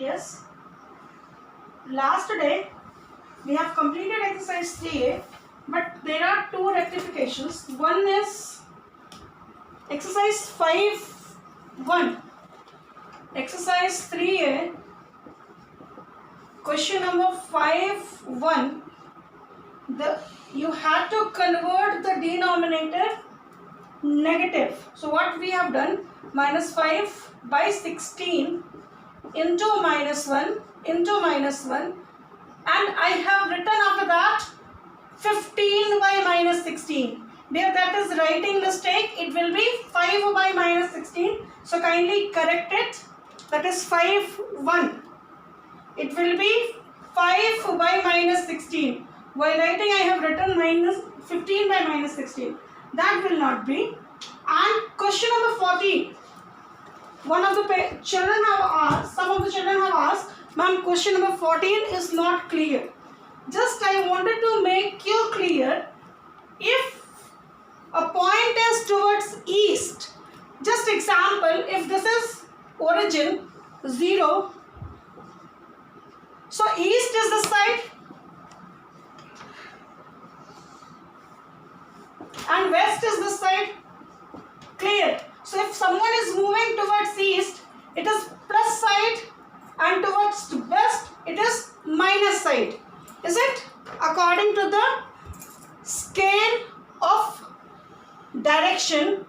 Yes. Last day we have completed exercise 3A, but there are two rectifications. One is exercise 5.1. Exercise 3A, question number 5.1. You had to convert the denominator negative. So what we have done, minus 5 by 16 into minus 1 into minus 1, and I have written after that 15 by minus 16. There, that is writing mistake. It will be 5 by minus 16. So kindly correct it. That is 5.1. It will be 5 by minus 16. While writing, I have written minus 15 by minus 16. That will not be. And question number 14. One of the children have asked, some of the children have asked, ma'am, question number 14 is not clear. Just I wanted to make you clear, if a point is towards east, just example, if this is origin 0, so east is the side and west is the side. Clear? So if someone is moving towards east, it is plus side, and towards west, it is minus side. Is it? According to the scale of direction,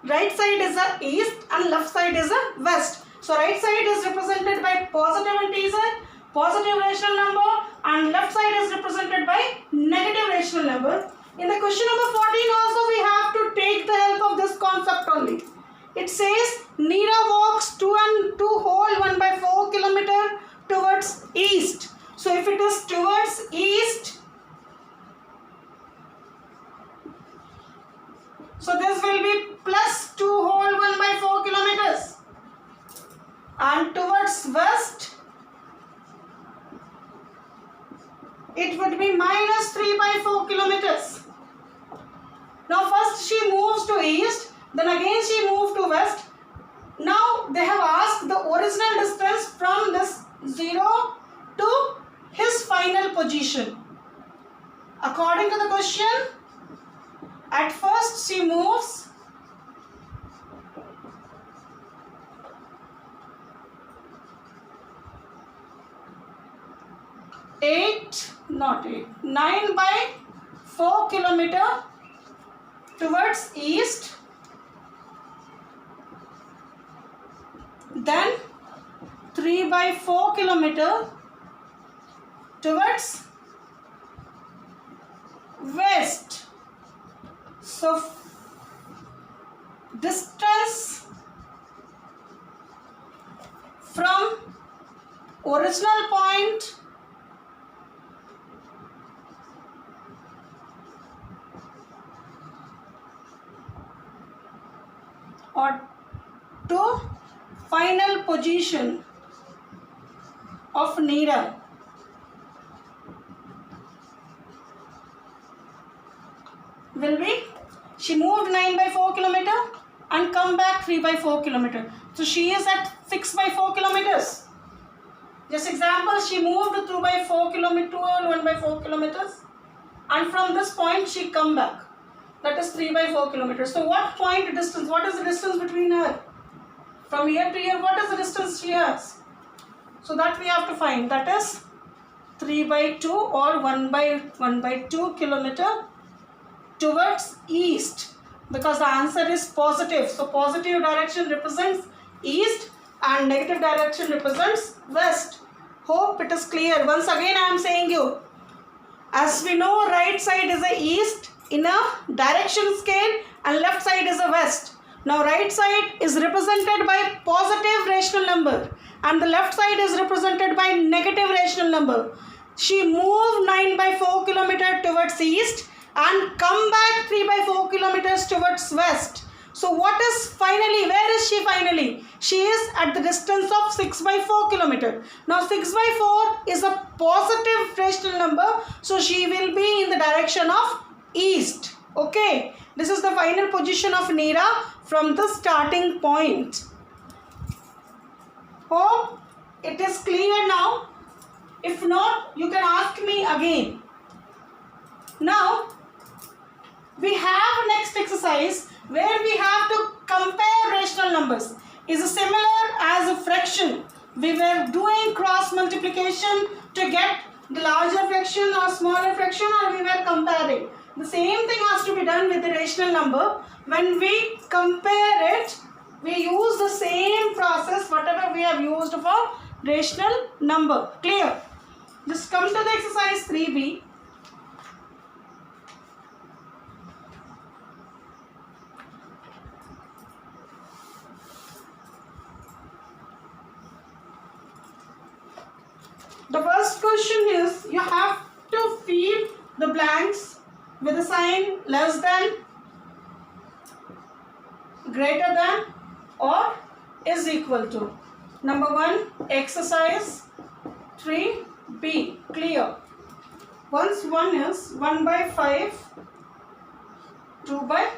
right side is a east and left side is a west. So right side is represented by positive integer, positive rational number, and left side is represented by negative rational number. In the question number 14 also we have to take the help of this concept only. It says Neera walks 1/4 kilometer towards east. So if it is towards east, so this will be plus 2/1/4 kilometers. And towards west, it would be minus 3/4 kilometers. Now first she moves to east, then again she moved to west. Now they have asked the original distance from this 0 to his final position. According to the question, at first she moves 9/4 kilometer towards east, then 3/4 kilometer towards west. So distance from original point or to final position of Neera will be, she moved 9/4 kilometer and come back 3/4 kilometer. So she is at 6/4 kilometers. Just example, she moved 2/4 kilometer, 1/4 kilometers, and from this point she come back. That is 3/4 kilometers. So what point distance, what is the distance between her? From here to here, what is the distance she has? So that we have to find. That is 3/2 or 1/2 kilometer towards east, because the answer is positive. So positive direction represents east and negative direction represents west. Hope it is clear. Once again I am saying you, as we know, right side is a east in a direction scale and left side is a west. Now right side is represented by positive rational number and the left side is represented by negative rational number. She moved 9/4 kilometer towards east and come back 3/4 kilometers towards west. So what is finally, where is she finally? She is at the distance of 6/4 kilometer. Now 6/4 is a positive rational number, so she will be in the direction of east. Okay, this is the final position of Neera from the starting point. Hope it is clear now? If not, you can ask me again. Now, we have next exercise where we have to compare rational numbers. Is similar as a fraction. We were doing cross multiplication to get the larger fraction or smaller fraction, or we were comparing. The same thing has to be done with the rational number. When we compare it, we use the same process whatever we have used for rational number. Clear? Just come to the exercise 3b. The first question is, you have to fill the blanks with a sign less than, greater than, or is equal to. Number 1, exercise 3b. Clear? Once one is 1 by 5, 2 by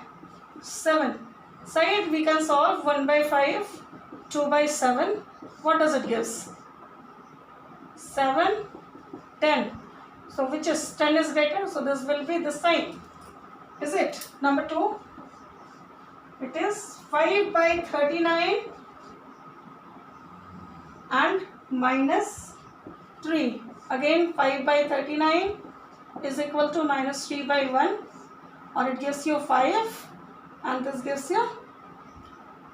7. Side we can solve 1 by 5, 2 by 7. What does it give? 7, 10. So which is 10 is greater, so this will be the sign. Is it? Number 2, it is 5 by 39 and minus 3. Again 5 by 39 is equal to minus 3 by 1, or it gives you 5, and this gives you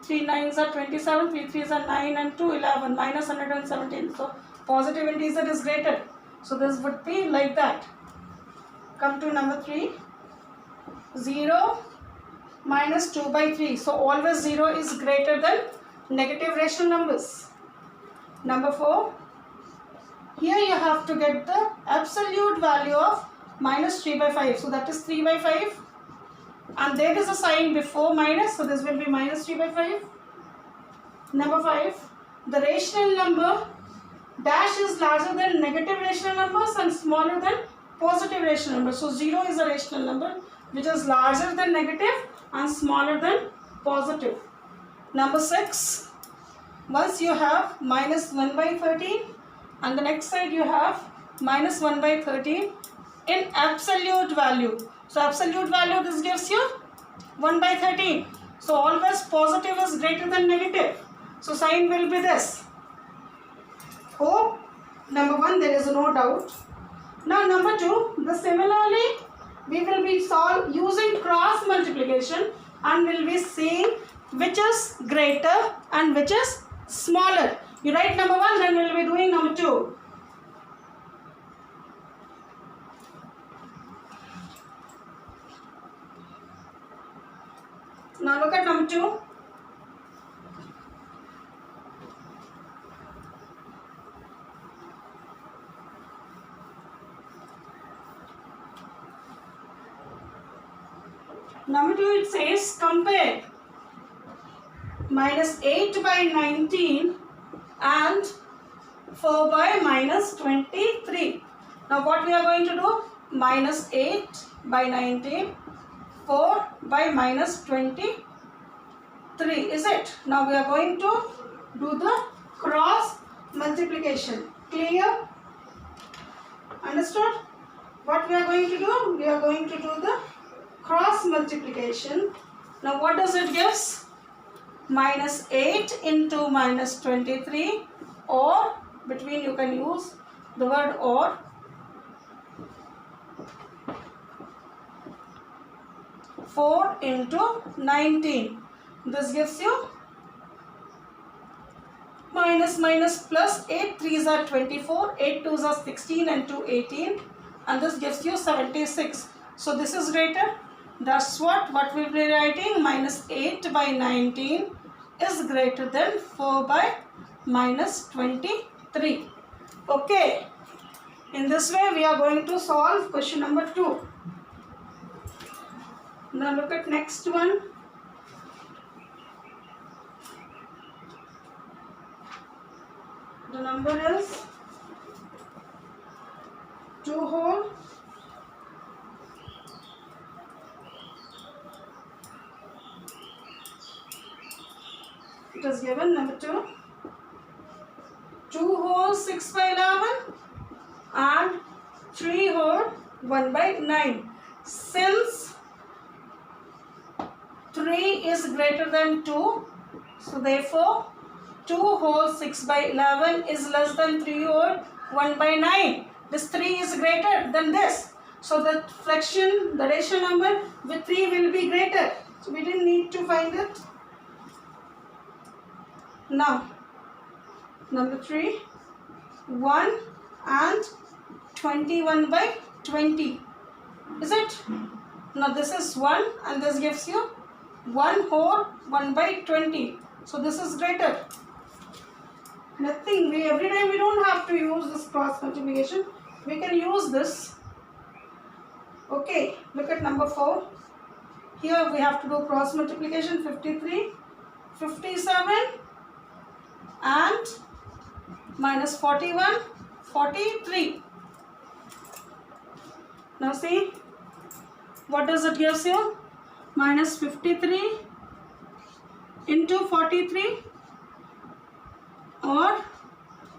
3 9s are 27, 3 3s are 9 and 2 11, minus 117. So positive integer is greater. So this would be like that. Come to number 3. 0 minus 2 by 3. So always 0 is greater than negative rational numbers. Number 4. Here you have to get the absolute value of minus 3 by 5. So that is 3 by 5. And there is a sign before minus. So this will be minus 3 by 5. Number 5. The rational number dash is larger than negative rational numbers and smaller than positive rational numbers. So 0 is a rational number which is larger than negative and smaller than positive. Number 6. Once you have minus 1 by 13 and the next side you have minus 1 by 13 in absolute value. So absolute value, this gives you 1 by 13. So always positive is greater than negative. So sign will be this. Hope number 1 there is no doubt. Now number 2, the similarly we will be using cross multiplication and will be seeing which is greater and which is smaller. You write number 1, then we will be doing number 2. Now look at number 2. Number 2, it says compare minus 8 by 19 and 4 by minus 23. Now what we are going to do? Minus 8 by 19, 4 by minus 23. Is it? Now we are going to do the cross multiplication. Clear? Understood? What we are going to do? We are going to do the cross multiplication. Now what does it give? Minus 8 into minus 23, or between you can use the word or. Four into 19. This gives you minus minus plus 8 3s are 24, 8 2s are 16 and 2 18, and this gives you 76. So this is greater. That's what we will be writing. Minus 8 by 19 is greater than 4 by minus 23. Okay. In this way we are going to solve question number 2. Now look at next one. The number is 2 whole it is given number 2. 2 whole 6 by 11 and 3 whole 1 by 9. Since 3 is greater than 2, so therefore 2 whole 6 by 11 is less than 3 whole 1 by 9. This 3 is greater than this. So the fraction, the ratio number with 3 will be greater. So we didn't need to find it. Now, number 3, 1 and 21 by 20. Is it? Now this is 1 and this gives you 1 whole 1 by 20. So this is greater. Nothing. Every time we don't have to use this cross multiplication. We can use this. Okay. Look at number 4. Here we have to do cross multiplication. 53, 57 and minus 41, 43. Now see, what does it gives you? Minus 53 into 43 or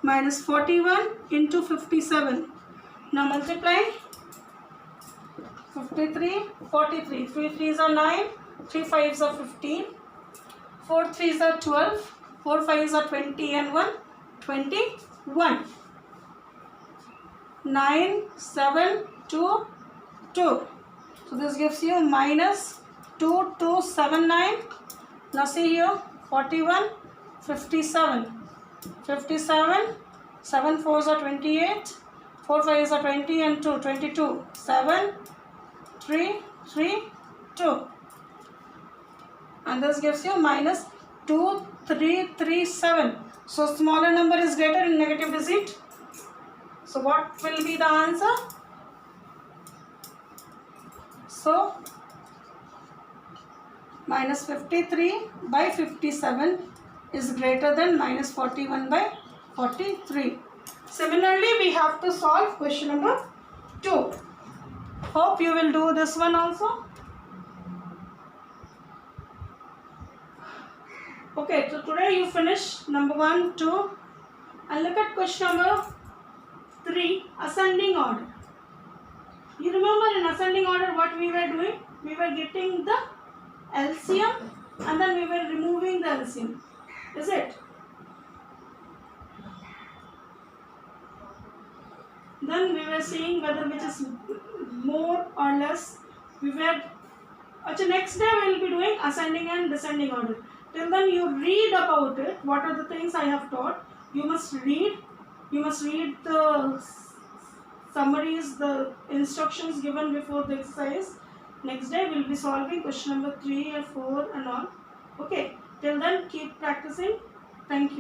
minus 41 into 57. Now multiply 53, 43. 3 3s are 9, 3 5s are 15, 4 3s are 12, 4 5s are 20 and 1, 21. 9, 7, 2, 2. So this gives you minus 2, 2, 7, 9. Now see here, 41, 57. 57, 7 4s are 28, 4 5s are 20 and 2, 22. 7, 3, 3, 2. And this gives you minus 2, 3, 3, 7. So smaller number is greater in negative digit. So what will be the answer? So minus 53 by 57 is greater than minus 41 by 43. Similarly, we have to solve question number 2. Hope you will do this one also. Okay, so today you finish number 1, 2 and look at question number 3, ascending order. You remember in ascending order what we were doing? We were getting the LCM and then we were removing the LCM. Is it? Then we were seeing whether which is more or less. We were actually next day we will be doing ascending and descending order. Till then you read about it. What are the things I have taught? You must read. You must read the summaries, the instructions given before the exercise. Next day we will be solving question number 3 and 4 and all. Okay. Till then keep practicing. Thank you.